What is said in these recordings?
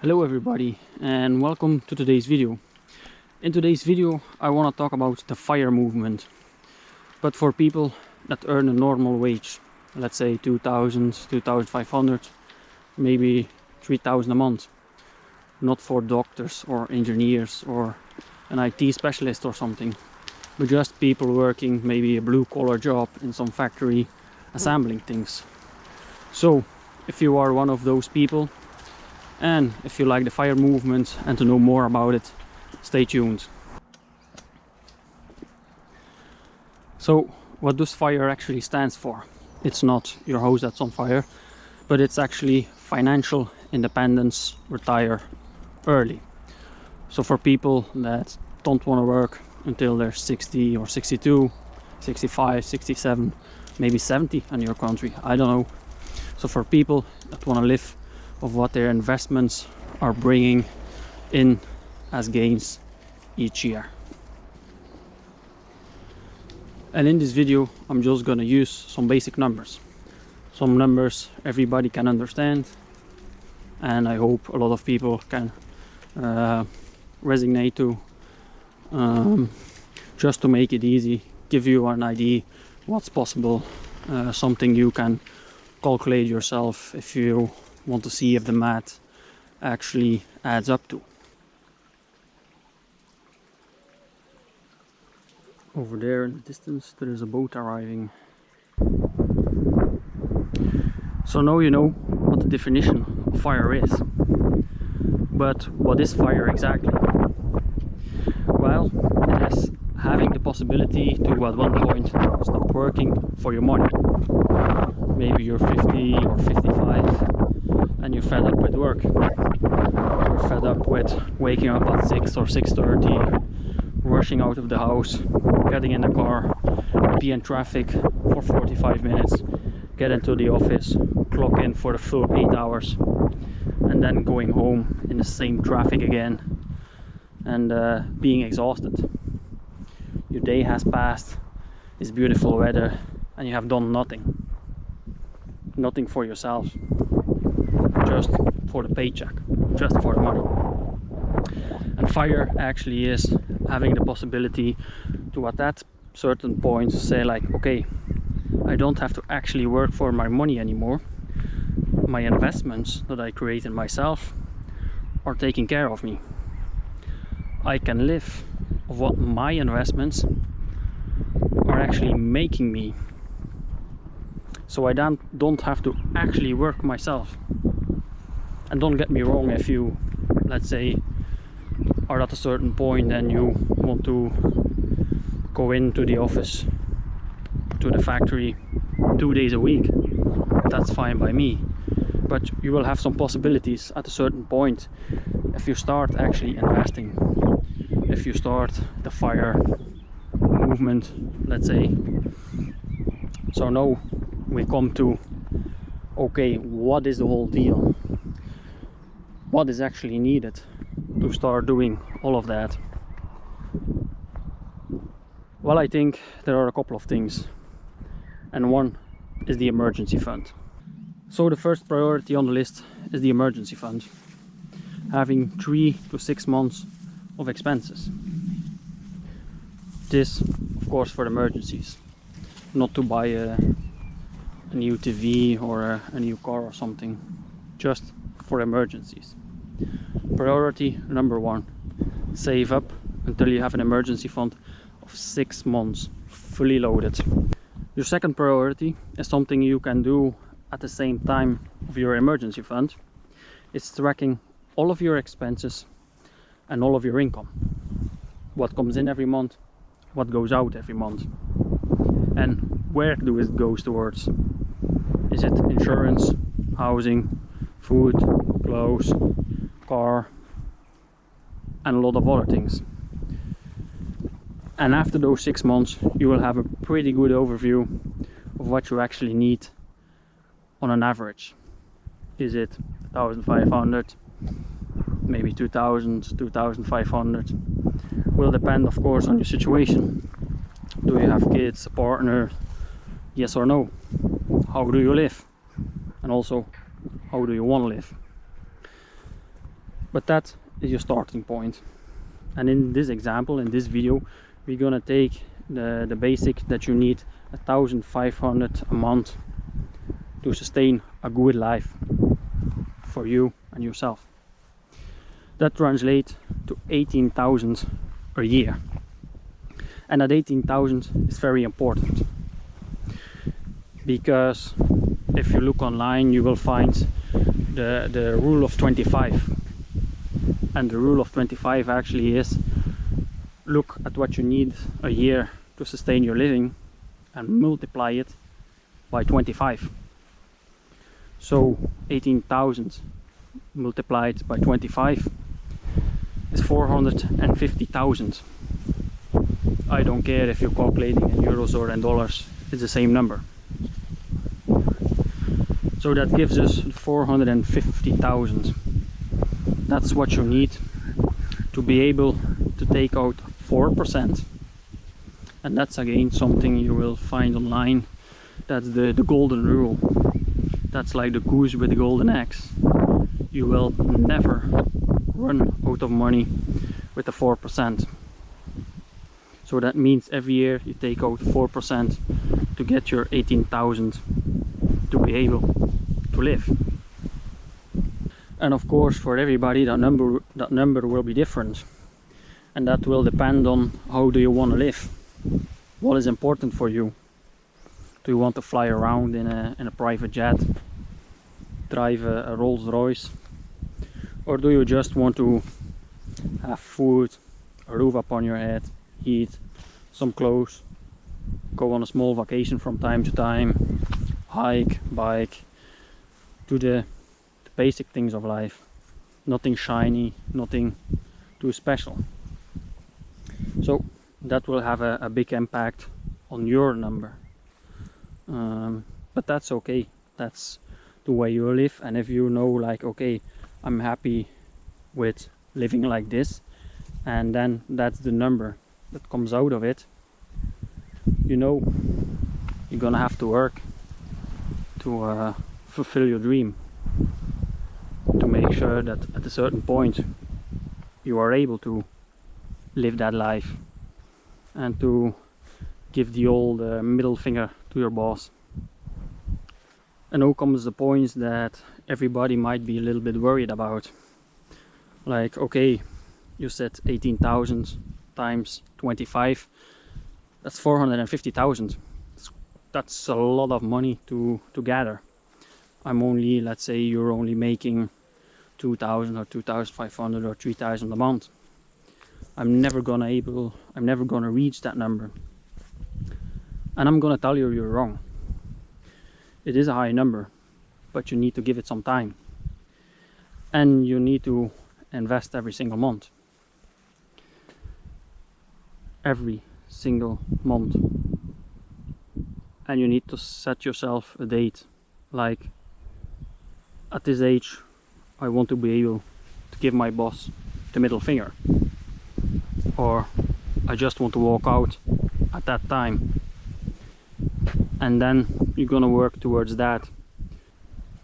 Hello everybody and welcome to today's video. In today's video I want to talk about the FIRE movement, but for people that earn a normal wage, let's say 2,000, 2,500, maybe 3,000 a month. Not for doctors or engineers or an IT specialist or something, but just people working maybe a blue-collar job in some factory assembling things. So if you are one of those people, and if you like the FIRE movement and to know more about it, stay tuned. So what does FIRE actually stands for? It's not your house that's on fire, but it's actually financial independence, retire early. So for people that don't want to work until they're 60 or 62, 65, 67, maybe 70 in your country, I don't know. So for people that want to live of what their investments are bringing in as gains each year. And in this video I'm just gonna use some basic numbers. Some numbers everybody can understand, and I hope a lot of people can resonate to, just to make it easy, give you an idea what's possible, something you can calculate yourself if you want to see if the math actually adds up to. Over there in the distance there is a boat arriving. So now you know what the definition of FIRE is. But what is FIRE exactly? Well, it is having the possibility to at one point stop working for your money. Maybe you're 50 or 55 and you're fed up with work. You're fed up with waking up at 6 or 6:30, rushing out of the house, getting in the car, be in traffic for 45 minutes, get into the office, clock in for the full 8 hours, and then going home in the same traffic again, and being exhausted. Your day has passed, it's beautiful weather, and you have done nothing for yourself, just for the paycheck, just for the money. And FIRE actually is having the possibility to at that certain point say like, okay, I don't have to actually work for my money anymore. My investments that I create in myself are taking care of me. I can live of what my investments are actually making me. So I don't have to actually work myself. And don't get me wrong, if you, let's say, are at a certain point and you want to go into the office, to the factory 2 days a week, that's fine by me. But you will have some possibilities at a certain point if you start actually investing, if you start the FIRE movement, let's say. So now we come to, okay, what is the whole deal? What is actually needed to start doing all of that? Well, I think there are a couple of things, and one is the emergency fund. So the first priority on the list is the emergency fund, having 3 to 6 months of expenses. This, of course, for emergencies, not to buy a new TV or a new car or something, just for emergencies. Priority number 1, save up until you have an emergency fund of 6 months fully loaded. Your second priority is something you can do at the same time of your emergency fund. It's tracking all of your expenses and all of your income. What comes in every month, what goes out every month, and where do it goes towards. Is it insurance, housing, food, clothes, car, and a lot of other things. And after those 6 months you will have a pretty good overview of what you actually need on an average. Is it 1,500, maybe 2,000, 2,500? Will depend, of course, on your situation. Do you have kids, a partner? Yes or no? How do you live? And also, how do you want to live? But that is your starting point. And in this example, in this video, we're gonna take the basic that you need 1,500 a month to sustain a good life for you and yourself. That translates to 18,000 a year. And that 18,000 is very important, because if you look online you will find the rule of 25. And the rule of 25 actually is, look at what you need a year to sustain your living and multiply it by 25. So 18,000 multiplied by 25 is 450,000. I don't care if you're calculating in euros or in dollars, it's the same number. So that gives us 450,000. That's what you need to be able to take out 4%. And that's again something you will find online. That's the golden rule. That's like the goose with the golden eggs. You will never run out of money with the 4%. So that means every year you take out 4% to get your 18,000 to be able to live. And of course, for everybody that number will be different, and that will depend on how do you want to live. What is important for you? Do you want to fly around in a private jet, drive a Rolls Royce, or do you just want to have food, a roof upon your head, heat, some clothes, go on a small vacation from time to time, hike, bike, do the basic things of life, nothing shiny, nothing too special. So that will have a big impact on your number, but that's okay. That's the way you live. And if you know, like, okay, I'm happy with living like this, and then that's the number that comes out of it, you know, you're gonna have to work to fulfill your dream, to make sure that at a certain point you are able to live that life and to give the old middle finger to your boss. And now comes the points that everybody might be a little bit worried about. Like, okay, you said 18,000 times 25, that's 450,000. That's a lot of money to gather. I'm only, let's say you're only making 2,000 or 2,500 or 3,000 a month. I'm never gonna reach that number. And I'm gonna tell you, you're wrong. It is a high number, but you need to give it some time. And you need to invest every single month. Every single month. And you need to set yourself a date. Like, at this age, I want to be able to give my boss the middle finger. Or I just want to walk out at that time. And then you're gonna work towards that.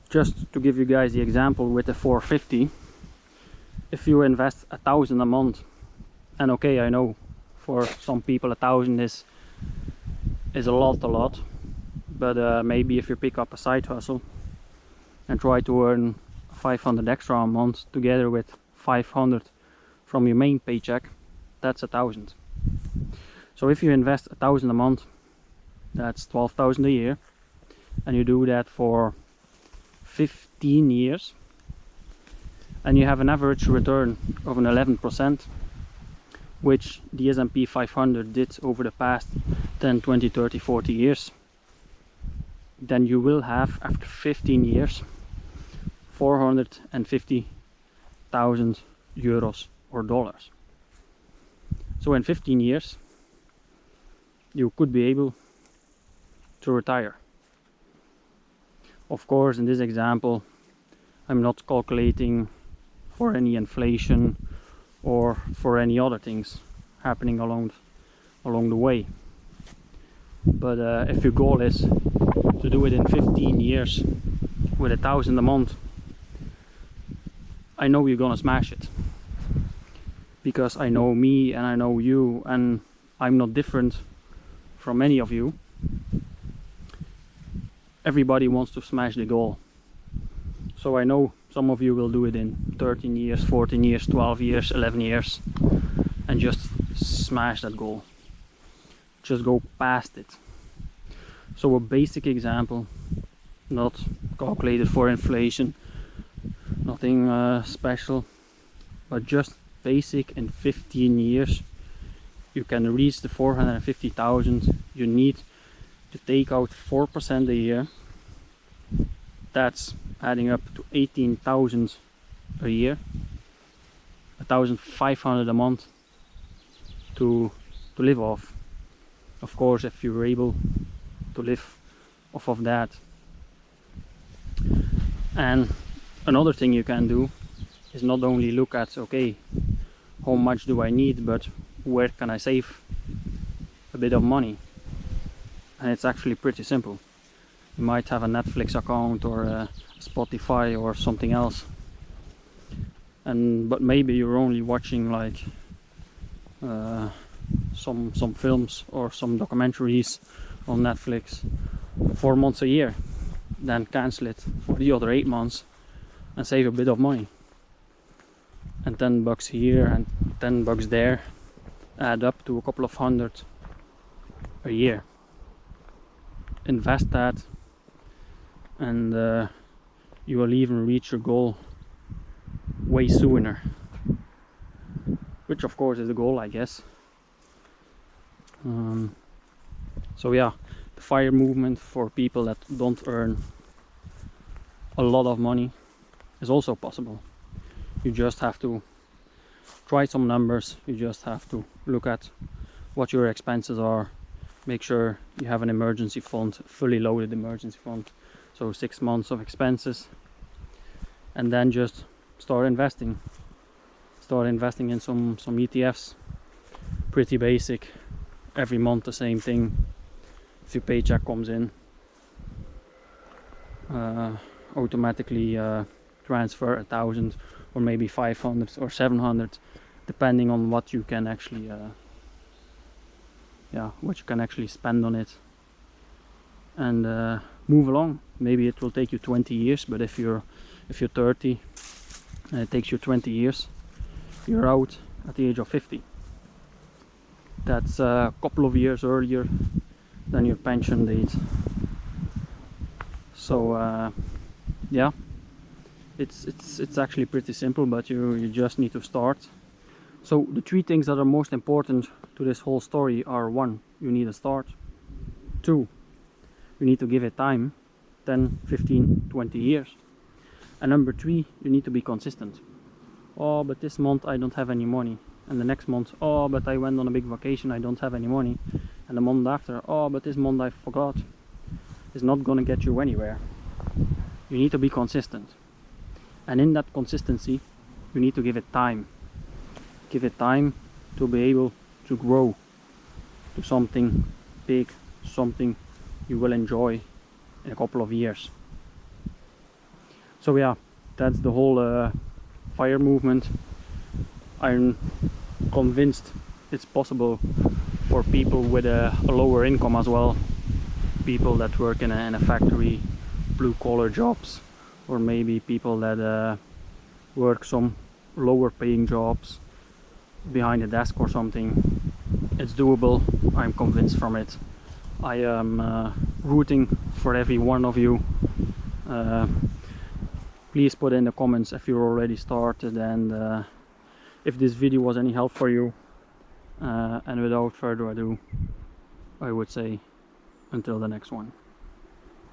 Just to give you guys the example with the 450, if you invest 1,000 a month, and okay, I know for some people 1,000 is a lot, but maybe if you pick up a side hustle and try to earn 500 extra a month together with 500 from your main paycheck, that's 1,000. So if you invest 1,000 a month, that's 12,000 a year, and you do that for 15 years, and you have an average return of an 11%, which the S&P 500 did over the past 10, 20, 30, 40 years, then you will have, after 15 years, 450,000 euros or dollars. So in 15 years, you could be able to retire. Of course, in this example, I'm not calculating for any inflation or for any other things happening along the way. But if your goal is to do it in 15 years with 1,000 a month, I know you're gonna smash it, because I know me and I know you, and I'm not different from any of you. Everybody wants to smash the goal. So I know some of you will do it in 13 years, 14 years, 12 years, 11 years, and just smash that goal. Just go past it. So a basic example, not calculated for inflation, nothing special, but just basic. In 15 years you can reach the 450,000. You need to take out 4% a year. That's adding up to 18,000 a year, 1,500 a month to live off. Of course, if you're able to live off of that. And another thing you can do is not only look at, okay, how much do I need, but where can I save a bit of money? And it's actually pretty simple. You might have a Netflix account or a Spotify or something else, but maybe you're only watching like some films or some documentaries on Netflix 4 months a year. Then cancel it for the other 8 months and save a bit of money. And $10 here and $10 there add up to a couple of hundred a year. Invest that, and you will even reach your goal way sooner, which of course is the goal, I guess. So yeah, the FIRE movement for people that don't earn a lot of money is also possible. You just have to try some numbers. You just have to look at what your expenses are, make sure you have an emergency fund, fully loaded emergency fund, so 6 months of expenses, and then just start investing in some ETFs. Pretty basic, every month the same thing. If your paycheck comes in, automatically transfer 1,000 or maybe 500 or 700, depending on what you can actually spend on it, and move along. Maybe it will take you 20 years, but if you're 30 and it takes you 20 years, you're out at the age of 50. That's a couple of years earlier than your pension date. So yeah, it's actually pretty simple, but you just need to start. So the 3 things that are most important to this whole story are: 1, you need a start; 2, you need to give it time, 10, 15, 20 years; and number 3, you need to be consistent. Oh, but this month I don't have any money, and the next month, oh, but I went on a big vacation, I don't have any money, and the month after, oh, but this month I forgot. It's not gonna get you anywhere. You need to be consistent, and in that consistency you need to give it time. Give it time to be able to grow to something big, something you will enjoy in a couple of years. So yeah, that's the whole FIRE movement. I'm convinced it's possible for people with a lower income as well. People that work in a factory, blue collar jobs, or maybe people that work some lower paying jobs behind a desk or something. It's doable. I'm convinced from it. I am rooting for every one of you. Please put in the comments if you're already started, and if this video was any help for you. And without further ado, I would say until the next one.